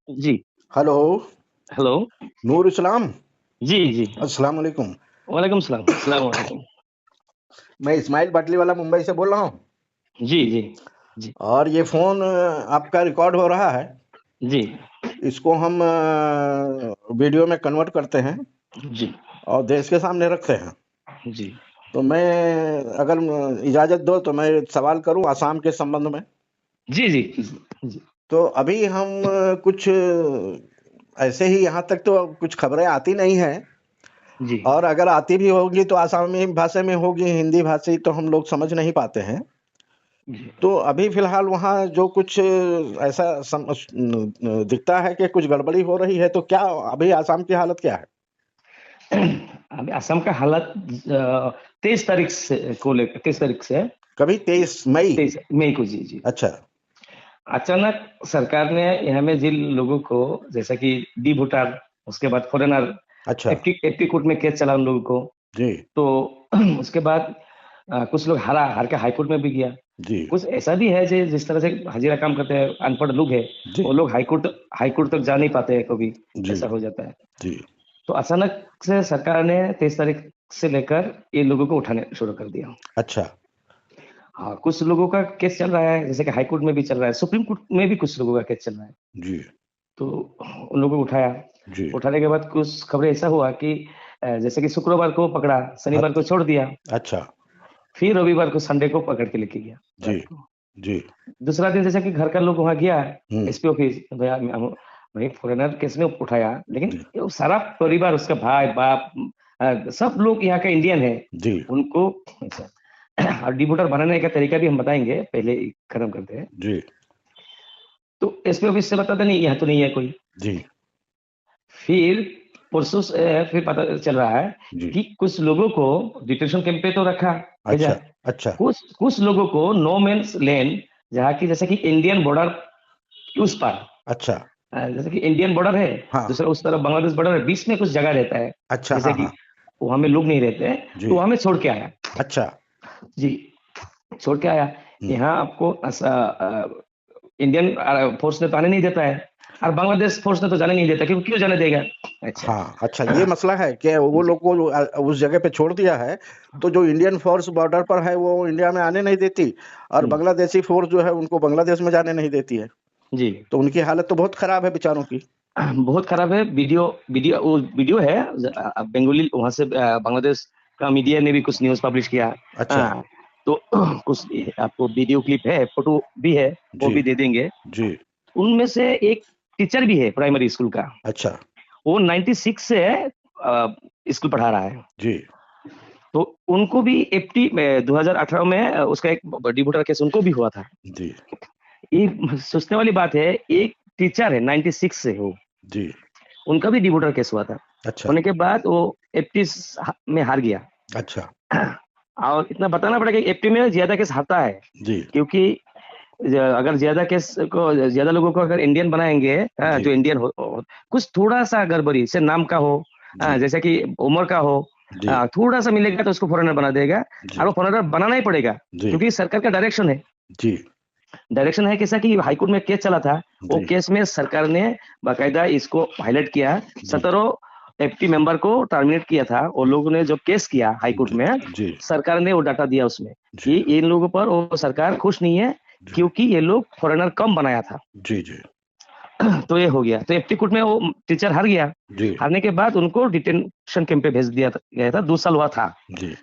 जी, hello. Hello. नूर इस्लाम। जी, जी। अस्सलाम वालेकुम। वालेकुम सलाम, अस्सलाम वालेकुम। मैं इस्माइल बाटलीवाला मुंबई से बोल रहा हूँ जी, जी, जी, और ये फ़ोन आपका रिकॉर्ड हो रहा है। जी, इसको हम वीडियो में कन्वर्ट करते हैं जी, और देश के सामने रखते हैं। जी। तो मैं अगर इजाज़त दो तो मैं सवाल करूँ आसाम के संबंध में। जी, जी, जी, तो अभी हम कुछ ऐसे ही यहाँ तक तो कुछ खबरें आती नहीं हैं जी, और अगर आती भी होगी तो आसामी भाषा में होगी, हिंदी भाषी तो हम लोग समझ नहीं पाते हैं। जी। तो अभी फ़िलहाल वहाँ जो कुछ ऐसा दिखता है कि कुछ गड़बड़ी हो रही है, तो क्या अभी आसाम की हालत क्या है? अभी असम का हालत 23 तारीख से को लेकर 23 तारीख से कभी 23 मई? 23 मई को। जी, जी। अच्छा, अचानक सरकार ने यहाँ में जिन लोगों को जैसा कि डी वोटर, उसके बाद फॉरेनर, अच्छा, एफटी कोर्ट में केस चला उन लोगों को। जी, तो उसके बाद कुछ लोग हार के हाई कोर्ट में भी गया। जी, कुछ ऐसा भी है जिस तरह से हजीरा काम करते हैं, अनपढ़ लोग हैं, जी, वो लोग हाई कोर्ट तक जा नहीं पाते हैं कभी, जी, ऐसा हो जाता है। जी, तो अचानक से सरकार ने 23 तारीख से लेकर ये लोगों को उठाने शुरू कर दिया। अच्छा, हाँ, कुछ लोगों का केस चल रहा है, जैसे कि हाई कोर्ट में भी चल रहा है, सुप्रीम कोर्ट में भी कुछ लोगों का केस चल रहा है। जी, तो उन लोगों को उठाया। जी, उठाने के बाद कुछ खबरें ऐसा हुआ कि जैसे कि शुक्रवार को पकड़ा, शनिवार को अच्छ छोड़ दिया, अच्छा, फिर रविवार को संडे को पकड़ के लेके गया जी, रात को। जी, दूसरा दिन जैसे कि घर का लोग वहाँ गया, हुँ, एसपी ऑफिस, भैया भाई फॉरेनर केस में उठाया, लेकिन जी, वो सारा परिवार, उसका भाई बाप, सब लोग यहाँ का इंडियन है, जी, उनको ऐसा। और डिपोटर बनाने का तरीका भी हम बताएंगे, पहले खत्म करते हैं। जी, तो एसपी ऑफिस से बताता नहीं, यहाँ तो नहीं है कोई। जी, फिर परसों से फिर पता चल रहा है जी, कि कुछ लोगों को डिटेंशन कैंप पे तो रखा, भेजा। अच्छा, अच्छा, कुछ कुछ लोगों को नो मेंस लैंड, जहाँ की जैसे कि इंडियन बॉर्डर के उस पार, अच्छा, जैसे कि इंडियन बॉर्डर है, हाँ, दूसरा उस तरफ बांग्लादेश बॉर्डर है, बीच में कुछ जगह रहता है, अच्छा, जैसे हाँ, कि हाँ, वहां में लोग नहीं रहते हैं, जी, तो वहां में छोड़ के आया। अच्छा, जी, छोड़ के आया। हुँ, यहाँ आपको इंडियन फोर्स ने तो आने नहीं देता है, और बांग्लादेश फोर्स ने तो जाने नहीं देता, क्योंकि क्यों जाने देगा। अच्छा। हाँ, अच्छा ये मसला है कि वो जी, लोग को उस जगह पे छोड़ दिया है, तो जो इंडियन फ़ोर्स बॉर्डर पर है वो इंडिया में आने नहीं देती और जी, बांग्लादेशी फ़ोर्स जो है उनको बांग्लादेश में जाने नहीं देती है। जी। तो उनकी हालत तो बहुत ख़राब है बेचारों की। बहुत खराब है। वीडियो वीडियो वो वीडियो है, बंगाली वहां से, बांग्लादेश का मीडिया ने भी कुछ न्यूज पब्लिश किया। अच्छा, हाँ, तो कुछ आपको वीडियो क्लिप है, फोटो भी है, वो जी, भी दे देंगे। जी, उनमें से एक टीचर भी है प्राइमरी स्कूल का, अच्छा, वो 96 से स्कूल पढ़ा रहा है। जी, तो उनको भी एफटी में 2018 में उसका एक बड़ी वोटर केस उनको भी हुआ था। जी, ये सोचने वाली बात है, एक टीचर है 96 से, वो जी, उनका भी डिवोटर केस हुआ था। अच्छा, होने के बाद वो एफटी में हार गया। अच्छा, और इतना बताना पड़ेगा कि एफटी में ज्यादा केस हारता है, जी, क्योंकि अगर ज्यादा केस को, ज्यादा लोगों को अगर इंडियन बनाएंगे, जी, जो इंडियन कुछ थोड़ा सा गड़बड़ी से नाम का हो, जी, जैसे कि उम्र का हो, जी, थोड़ा सा मिलेगा तो उसको फॉरेनर बना देगा। और जी, वो फॉरेनर बनाना ही पड़ेगा, जी, क्योंकि सरकार का डायरेक्शन है। जी, डायरेक्शन है कैसा कि हाईकोर्ट में केस चला था, वो जी, केस में सरकार ने बाकायदा इसको हाईलाइट किया। जी, 17 एफटी मेंबर को टर्मिनेट किया था, वो लोगों ने जो केस किया हाईकोर्ट जी, में, जी, सरकार ने वो डाटा दिया उसमें जी, कि इन लोगों पर वो सरकार खुश नहीं है, जी, क्योंकि ये लोग फॉरेनर कम बनाया था। जी, जी, तो ये हो गया, तो एफटी कोर्ट में वो टीचर हार गया। जी, हारने के बाद उनको डिटेंशन कैंप पे भेज दिया गया था, 2 साल हुआ था। जी,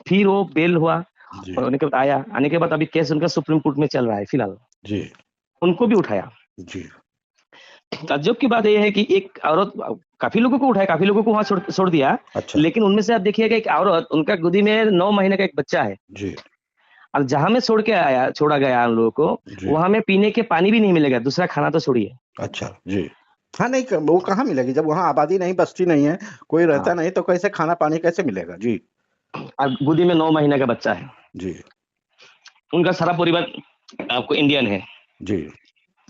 फिर वो बेल हुआ, जी, और होने के बाद आया, आने के बाद अभी केस उनका सुप्रीम कोर्ट में चल रहा है फिलहाल। जी, उनको भी उठाया। जी, ताज्जुब की बात यह है कि एक औरत, काफी लोगों को उठाया, काफी लोगों को वहां छोड़ दिया, अच्छा, लेकिन उनमें से आप देखिएगा एक औरत, उनका गोदी में 9 महीने का एक बच्चा है, जी, और जहां में छोड़ा गया उन लोगों को, जी, वहां में पीने के पानी भी नहीं मिलेगा, दूसरा खाना तो छोड़िए। अच्छा, जी। हाँ, नहीं क वो कहाँ मिलेगी जब वहाँ आबादी नहीं, बस्ती नहीं है, कोई रहता हाँ, नहीं तो कैसे खाना-पानी कैसे मिलेगा? जी, और गोदी में 9 महीने का बच्चा है। जी, उनका सारा परिवार आपको इंडियन है। जी।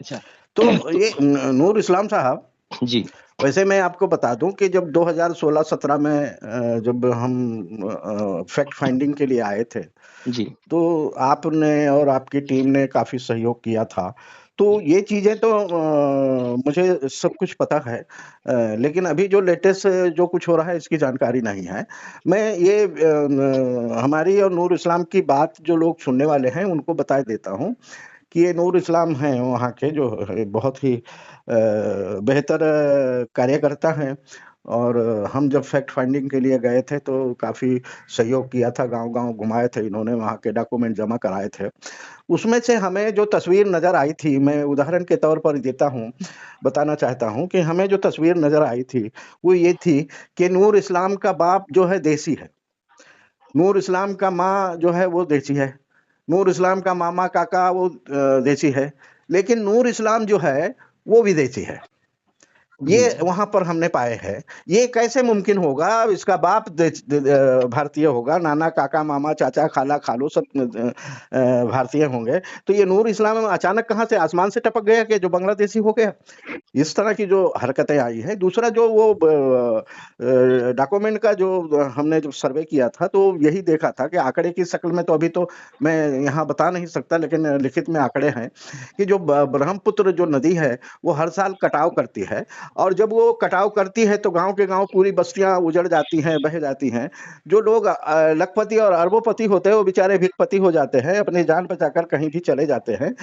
अच्छा। तो तो ये नूर इस्लाम साहब, जी, वैसे मैं आपको बता दूं कि जब 2016-17 में जब हम फैक्ट फाइंडिंग के लिए आए थे, जी, तो आपने और आपकी टीम ने काफ़ी सहयोग किया था। तो ये चीजें तो मुझे सब कुछ पता है, लेकिन अभी जो लेटेस्ट जो कुछ हो रहा है इसकी जानकारी नहीं है। मैं ये हमारी और नूर इस्लाम की बात जो लोग सुनने वाले हैं उनको बता देता हूँ कि ये नूर इस्लाम हैं वहाँ के, जो बहुत ही बेहतर कार्यकर्ता हैं। और हम जब फैक्ट फाइंडिंग के लिए गए थे तो काफ़ी सहयोग किया था, गांव-गांव घुमाए थे इन्होंने, वहाँ के डॉक्यूमेंट जमा कराए थे। उसमें से हमें जो तस्वीर नज़र आई थी, मैं उदाहरण के तौर पर देता हूँ, बताना चाहता हूँ कि हमें जो तस्वीर नज़र आई थी, वो ये थी कि नूर इस्लाम का बाप जो है देसी है, नूर इस्लाम का माँ जो है वो देसी है, नूर इस्लाम का मामा काका वो देसी है, लेकिन नूर इस्लाम जो है वो विदेशी है। जी ये वहां पर हमने पाए हैं। ये कैसे मुमकिन होगा? इसका बाप भारतीय होगा, नाना काका मामा चाचा खाला खालू सब भारतीय होंगे, तो ये नूर इस्लाम अचानक कहाँ से आसमान से टपक गया कि जो बांग्लादेशी हो गया? इस तरह की जो हरकतें आई हैं। दूसरा जो वो डॉक्यूमेंट का जो हमने जो सर्वे किया था तो यही देखा था कि आंकड़े की शक्ल में तो अभी तो मैं यहाँ बता नहीं सकता, लेकिन लिखित में आंकड़े हैं कि जो ब्रह्मपुत्र जो नदी है वो हर साल कटाव करती है, और जब वो कटाव करती है तो गांव के गांव पूरी बस्तियां उजड़ जाती हैं, बह जाती हैं। जो लोग लखपति और अरबोपति होते हैं वो बेचारे भिखपति हो जाते हैं, अपनी जान बचाकर कहीं भी चले जाते हैं,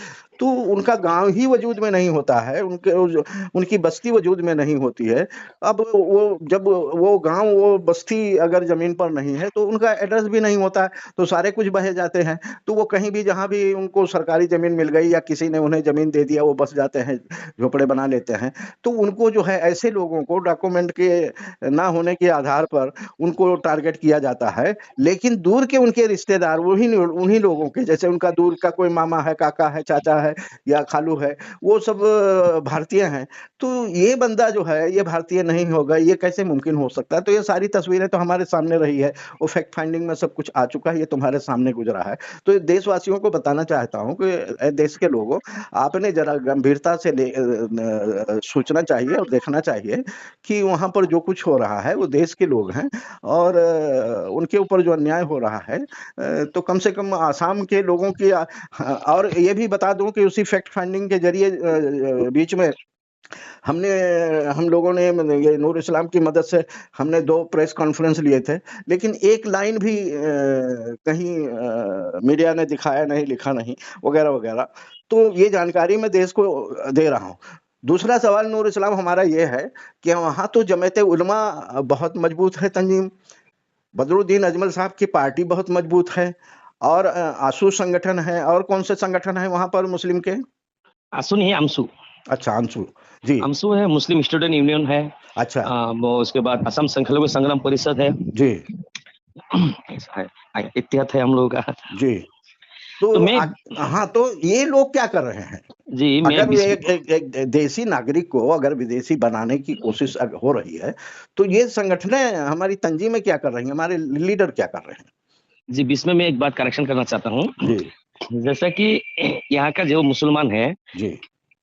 तो उनका गांव ही वजूद में नहीं होता है, उनकी बस्ती वजूद में नहीं होती है। अब वो जब वो गांव वो बस्ती अगर जमीन पर नहीं है तो उनका एड्रेस भी नहीं होता है, तो सारे कुछ बह जाते हैं। तो वो कहीं भी जहां भी उनको सरकारी जमीन मिल गई या किसी ने उन्हें जमीन दे दिया वो बस जाते हैं, झोपड़े बना लेते हैं। तो उनको जो है ऐसे लोगों को डॉक्यूमेंट के ना होने के आधार पर उनको टारगेट किया जाता है, लेकिन दूर के उनके रिश्तेदार वही उन्हीं लोगों के, जैसे उनका दूर का कोई मामा है, काका है, चाचा है या खालू है, वो सब भारतीय हैं। तो ये बंदा जो है ये भारतीय नहीं होगा, ये कैसे मुमकिन हो सकता है? तो ये सारी तस्वीरें तो हमारे सामने रही है, वो फैक्ट फाइंडिंग में सब कुछ आ चुका है, ये तुम्हारे सामने गुजरा है। तो ये देशवासियों को बताना चाहता हूँ कि देश के लोगों, आपने जरा गंभीरता से सोचना चाहिए और देखना चाहिए कि वहां पर जो कुछ हो रहा है वो देश के लोग हैं, और उनके ऊपर जो अन्याय हो रहा है, तो कम से कम आसाम के लोगों की और ये भी बता दूं कि उसी फैक्ट फाइंडिंग के जरिए बीच में हम लोगों ने ये नूर इस्लाम की मदद से हमने 2 प्रेस कॉन्फ्रेंस लिए थे, लेकिन एक लाइन भी कहीं मीडिया ने दिखाया नहीं, लिखा नहीं, वगैरह वगैरह। तो ये जानकारी मैं देश को दे रहा हूँ। दूसरा सवाल नूर इस्लाम हमारा ये है कि वहाँ तो जमात उलमा बहुत मजबूत है तंजीम, बदरुद्दीन अजमल साहब की पार्टी बहुत मजबूत है, और आशू संगठन है, और कौन से संगठन है वहाँ पर मुस्लिम के? आंसू नहीं है, आमसू। अच्छा, आंसू जी। आमसू है, मुस्लिम स्टूडेंट यूनियन है। अच्छा वो उसके बाद असम संख्यालघु संग्राम परिषद है। जी ऐसा है, इत्तेहाद है हम लोगों का। जी। तो तो मैं हाँ, तो ये लोग क्या कर रहे हैं? जी मैं अगर एक देसी नागरिक को अगर विदेशी बनाने की कोशिश हो रही है, तो ये संगठनें हमारी तंजीमें क्या कर रही हैं, हमारे लीडर क्या कर रहे हैं? जी बीच में मैं एक बात करेक्शन करना चाहता हूँ। जी जैसा कि यहाँ का जो मुसलमान है, जी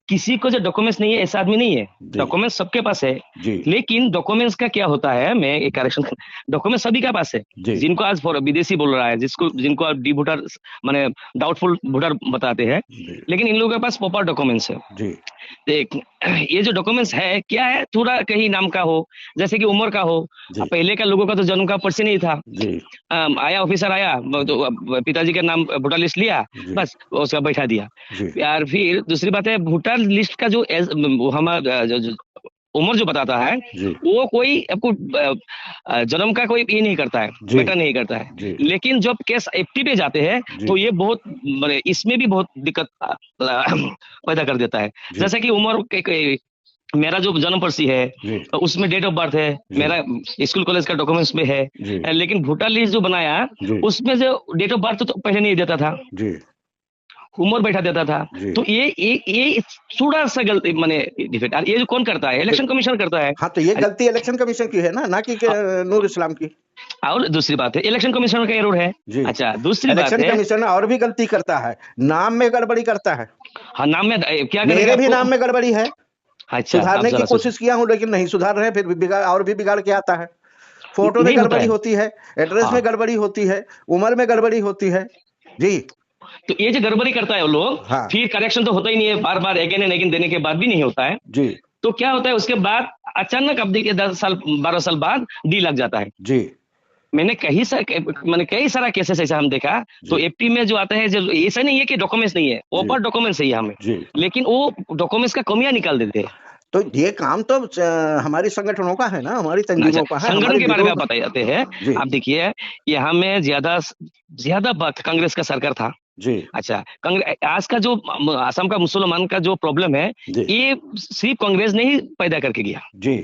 किसी को जो डॉक्यूमेंट्स नहीं है ऐसा आदमी नहीं है। जी डॉक्यूमेंट्स सबके पास है, जी लेकिन डॉक्यूमेंट्स का क्या होता है, मैं एक करेक्शन, डॉक्यूमेंट सभी के पास है। जी जिनको आज विदेशी बोल रहा है, जिनको आप डी वोटर माने डाउटफुल वोटर बताते हैं, जी लेकिन इन लोगों के पास प्रॉपर डॉक्यूमेंट्स है। जी देख, ये जो डॉक्यूमेंट्स है क्या है, थोड़ा कहीं नाम का हो, जैसे कि उम्र का हो। जी पहले का लोगों का तो जन्म का पर्ची नहीं था। जी आया ऑफिसर आया, तो पिताजी का नाम वोटर लिस्ट लिया, जी बस उसका बैठा दिया। जी यार फिर दूसरी बात है, वोटर लिस्ट का जो हमारा उम्र जो बताता है, जी वो कोई आपको जन्म का कोई ये नहीं करता है, जी मैटर नहीं करता है। जी लेकिन जब केस एफटी पे जाते हैं जी तो ये बहुत इसमें भी बहुत दिक्कत पैदा कर देता है। जी जैसे कि उम्र मेरा जो जन्म पर्ची है जी उसमें डेट ऑफ बर्थ है, जी मेरा स्कूल कॉलेज का डॉक्यूमेंट्स में है, जी लेकिन वोटर लिस्ट जो बनाया जी उसमें जो डेट ऑफ बर्थ तो पहले नहीं देता था, जी उम्र बैठा देता था। जी तो ये थोड़ा सा गलती माने डिफेक्ट, और ये जो कौन करता है, इलेक्शन कमीशन करता है। हाँ, तो ये गलती इलेक्शन कमीशन की है ना कि नूर इस्लाम की। और दूसरी बात है, इलेक्शन कमिश्नर का एरर है। जी अच्छा, दूसरी बात इलेक्शन है, कमीशन और भी गलती करता है, नाम में गड़बड़ी करता है। हाँ नाम में क्या मेरे करेगा भी आपको। नाम में गड़बड़ी है, अच्छा, आप सुधारने की जरा कोशिश किया हूं लेकिन नहीं सुधार रहे, फिर भी बिगाड़ और भी बिगाड़ के आता है। फोटो में नहीं होता गड़बड़ी है। होती है, एड्रेस हाँ में गड़बड़ी होती है, उम्र में गड़बड़ी होती है। जी तो ये जो गड़बड़ी करता है वो लोग, हाँ फिर करेक्शन तो होता ही नहीं है, बार बार अगेन एंड अगेन देने के बाद भी नहीं होता है। जी तो क्या होता है उसके बाद अचानक अब देखिए 10 साल 12 साल बाद डी लग जाता है। जी मैंने कई सारा केसेस ऐसा हम देखा। तो जी एपी में जो आता है, जो ऐसा नहीं है कि डॉक्यूमेंट्स नहीं है, जी प्रॉपर डॉक्यूमेंट्स है हमें, जी लेकिन वो डॉक्यूमेंट्स का कमियां निकाल देते हैं तो ये काम तो हमारी संगठनों का है ना, हमारी ना। अच्छा, तंजीमों का है, संगठन हमारे के बारे में लीडरों आप का। बताए जाते हैं। जी आप देखिए, यहाँ में ज्यादा ज्यादा कांग्रेस का सरकार था। जी अच्छा, कांग्रेस आज का जो असम का मुसलमान का जो प्रॉब्लम है, जी ये सिर्फ कांग्रेस ने ही पैदा करके गया। जी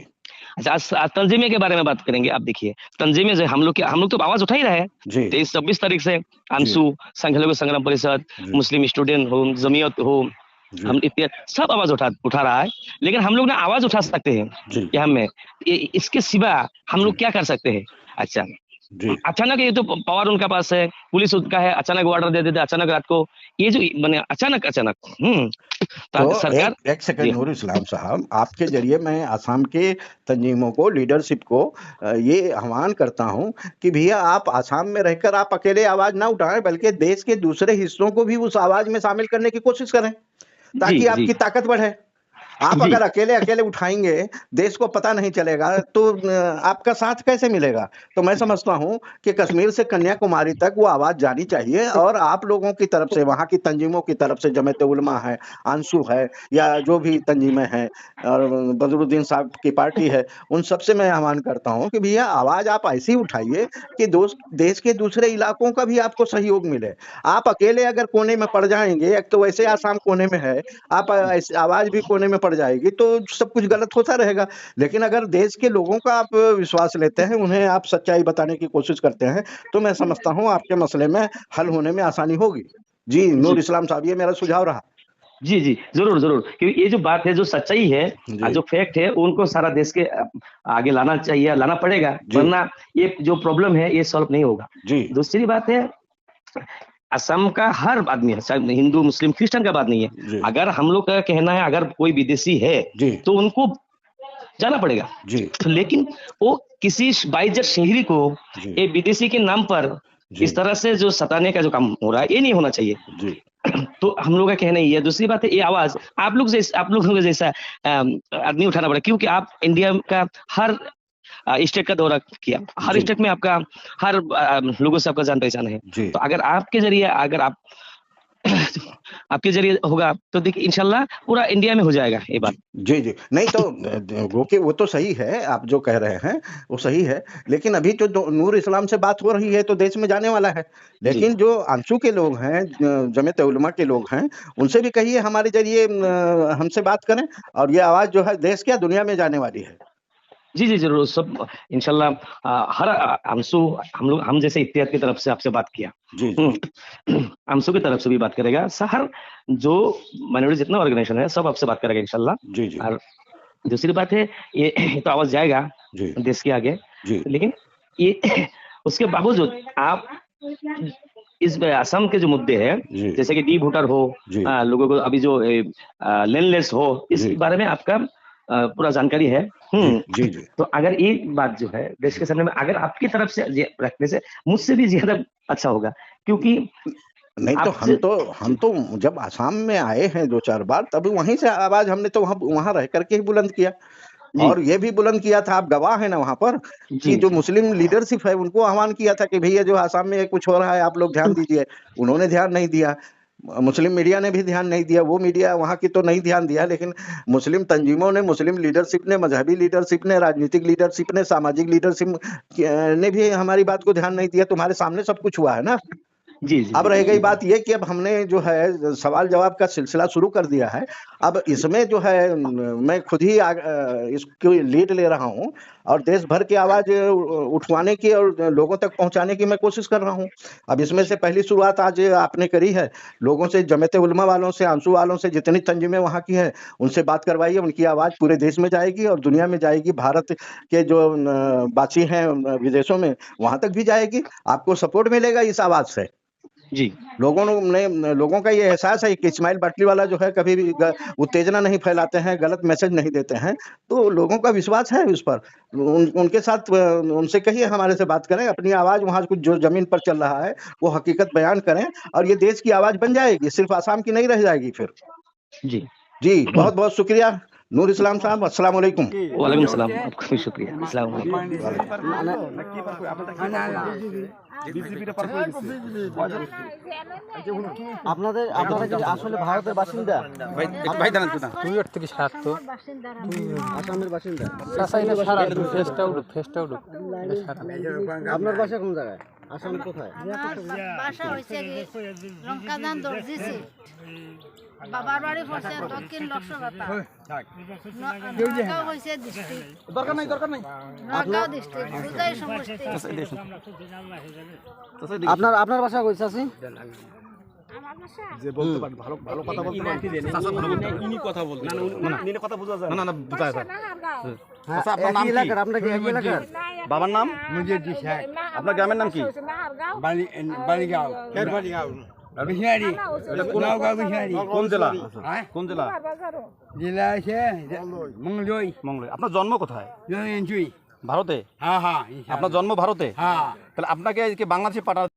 अच्छा, आज तंजीमे के बारे में बात करेंगे। आप देखिए, तंजीमे से हम लोग तो आवाज उठा ही रहे हैं। जी 23-26 तारीख से जी आंसू, संख्यालघु संग्राम परिषद, जी मुस्लिम स्टूडेंट हो, जमीयत हो, जी हम इतने सब आवाज उठा रहा है। लेकिन हम लोग ना आवाज उठा सकते हैं जी यहाँ में, इसके सिवा हम लोग जी क्या कर सकते हैं? अच्छा, जी अचानक ये तो पावर उनका पास है, पुलिस उनका है, अचानक ऑर्डर दे देते, अचानक रात को ये जो मैंने अचानक अचानक तो तो सरकार। एक सेकंड जी नूर इस्लाम साहब, आपके जरिए मैं आसाम के तंजीमों को, लीडरशिप को ये आह्वान करता हूं कि भैया आप आसाम में रहकर आप अकेले आवाज ना उठाएं, बल्कि देश के दूसरे हिस्सों को भी उस आवाज में शामिल करने की कोशिश करें, जी ताकि जी आपकी ताकत बढ़े। आप जी अगर अकेले अकेले उठाएंगे, देश को पता नहीं चलेगा, तो आपका साथ कैसे मिलेगा? तो मैं समझता हूं कि कश्मीर से कन्याकुमारी तक वो आवाज जानी चाहिए, और आप लोगों की तरफ से, वहां की तंजीमों की तरफ से, जमात उलमा है, आंसू है, या जो भी तंजीमें हैं, और बदरुद्दीन साहब की पार्टी है, उन सबसे मैं आह्वान करता हूं कि भैया आवाज आप ऐसी उठाइए कि देश के दूसरे इलाकों का भी आपको सहयोग मिले। आप अकेले अगर कोने में पड़ जाएंगे, एक तो वैसे आसाम कोने में है, आप आवाज भी कोने में पड़ जाएगी, तो सब कुछ गलत होता रहेगा। लेकिन अगर देश के लोगों का आप विश्वास लेते हैं, उन्हें आप सच्चाई बताने की कोशिश करते हैं, तो मैं समझता हूं आपके मसले में हल होने में आसानी होगी। जी जी नूर इस्लाम साहब, ये मेरा सुझाव रहा। जी जी, जरूर जरूर, क्योंकि ये जो बात है, जो सच्चाई है, जी जो फैक्ट है, उनको सारा देश के आगे लाना चाहिए, लाना पड़ेगा, जी वरना ये जो प्रॉब्लम है ये सॉल्व नहीं होगा। जी दूसरी बात है, असम का हर आदमी है, चाहे हिंदू मुस्लिम क्रिश्चियन का बात नहीं है। जी अगर हम लोग का कहना है, अगर कोई विदेशी है जी तो उनको जाना पड़ेगा। जी लेकिन वो किसी बाइजर शहरी को जी एक विदेशी के नाम पर जी इस तरह से जो सताने का जो काम हो रहा है, ये नहीं होना चाहिए। जी तो हम लोग का कहना ही है। दूसरी बात है, ये आवाज आप लोगों के जैसा आदमी उठाना पड़ा, क्योंकि आप इंडिया का हर स्टेट का दौरा किया, हर जी स्टेट में आपका हर लोगों से आपका जान पहचान है। जी तो अगर आपके जरिए, अगर आप आपके जरिए होगा तो देखिए इंशाल्लाह पूरा इंडिया में हो जाएगा ये बात। जी जी नहीं तो वो तो सही है, आप जो कह रहे हैं वो सही है, लेकिन अभी जो नूर इस्लाम से बात हो रही है तो देश में जाने वाला है। जी लेकिन जो आंसू के लोग हैं, जमात उलमा के लोग हैं, उनसे भी कहिए हमारे जरिए हमसे बात करें, और ये आवाज जो है देश क्या दुनिया में जाने वाली है। जी जी, जरूर, सब इंशाल्लाह। हर आंसू, हम जैसे इत्तेहाद की तरफ से आपसे बात किया, जी जी आंसू की तरफ से भी बात करेगा, हर जो माइनॉरिटी जितना ऑर्गेनाइजेशन है सब आपसे बात करेगा इंशाल्लाह। जी जी और दूसरी बात है, ये तो आवाज जाएगा जी देश के आगे, जी लेकिन ये उसके बावजूद आप इस असम के जो मुद्दे हैं, जी जैसे कि डी वोटर हो, जी लोगों को अभी जो लैंडलेस हो, इस जी बारे में आपका पूरा जानकारी है। जी जी जी तो अगर ये बात जो है देश के सामने में, अगर आपकी तरफ से रखने से मुझसे भी ज्यादा अच्छा होगा, क्योंकि नहीं तो आपसे। हम तो जब आसाम में आए हैं 2-4 बार, तब वहीं से आवाज हमने तो वहां रह करके ही बुलंद किया, जी और ये भी बुलंद किया था, आप गवाह हैं ना वहां पर, कि जी जो जी मुस्लिम लीडरशिप है उनको आह्वान किया था कि भैया जो आसाम में कुछ हो रहा है आप लोग ध्यान दीजिए। उन्होंने ध्यान नहीं दिया, मुस्लिम मीडिया ने भी ध्यान नहीं दिया, वो मीडिया वहां की तो नहीं ध्यान दिया, लेकिन मुस्लिम तंजीमों ने, मुस्लिम लीडरशिप ने, मजहबी लीडरशिप ने, राजनीतिक लीडरशिप ने, सामाजिक लीडरशिप ने भी हमारी बात को ध्यान नहीं दिया। तुम्हारे सामने सब कुछ हुआ है ना। जी जी अब जी रह जी गई बात ये कि अब हमने जो है सवाल जवाब का सिलसिला शुरू कर दिया है। अब इसमें जो है मैं खुद ही इसको लीड ले रहा हूं, और देश भर की आवाज उठवाने की और लोगों तक पहुंचाने की मैं कोशिश कर रहा हूं। अब इसमें से पहली शुरुआत आज आपने करी है, लोगों से, जमात उलमा वालों से, आंसू वालों से, जितनी तंजीमें वहां की है उनसे बात करवाइए, उनकी आवाज पूरे देश में जाएगी और दुनिया में जाएगी, भारत के जो बासी हैं विदेशों में, वहां तक भी जाएगी। आपको सपोर्ट मिलेगा इस आवाज से। जी लोगों का ये एहसास है कि इस्माइल बाटलीवाला जो है कभी भी उत्तेजना नहीं फैलाते हैं, गलत मैसेज नहीं देते हैं, तो लोगों का विश्वास है उस पर। उनके साथ उनसे कहिए हमारे से बात करें, अपनी आवाज वहां कुछ जो जमीन पर चल रहा है वो हकीकत बयान करें, और ये देश की आवाज बन जाएगी, सिर्फ आसाम की नहीं रह जाएगी फिर। जी जी बहुत बहुत शुक्रिया नूर इस्लाम साहब, अस्सलाम वालेकुम। वालेकुम सलाम, आपका भी शुक्रिया, अस्सलाम वालेकुम। আপনাদের আপনারা কি আসলে ভারতের বাসিন্দা? ভাই জানেন তো না তুমি ওর থেকে সারতো আসামের বাসিন্দা। সাসাইলে সারা ফেসটা উঠুক আপনার বাসা কোন জায়গায়? আসামের কোথায়? বাসা হয়েছে লঙ্কাদান দর্জি সিট বাবার বাড়ি পড়ছে দক্ষিণ লক্ষ্যগাতা নগাঁও হয়েছে ডিস্ট্রিক্ট দরকার নাই নগাঁও ডিস্ট্রিক্ট দুটাই সমষ্টি আপনার আপনার বাসা কই চাচি? আমার বাসা যে বলতে পারেন ভালো ভালো কথা বলতে পারেন চাচা ভালো বলতে ইনি কথা বলতে না কথা বোঝা যায় না বুঝা যায় হ্যাঁ, আচ্ছা, আপনার নাম একই কি? এলাকার, আপনার কি একই এলাকার? বাবার নাম আপনার গ্রামের নাম কি কোন জেলা কোন জেলা মঙ্গলদৈ আপনার জন্ম কোথায় ভারতে আপনার জন্ম ভারতে তাহলে আপনাকে বাংলাদেশে পাঠানো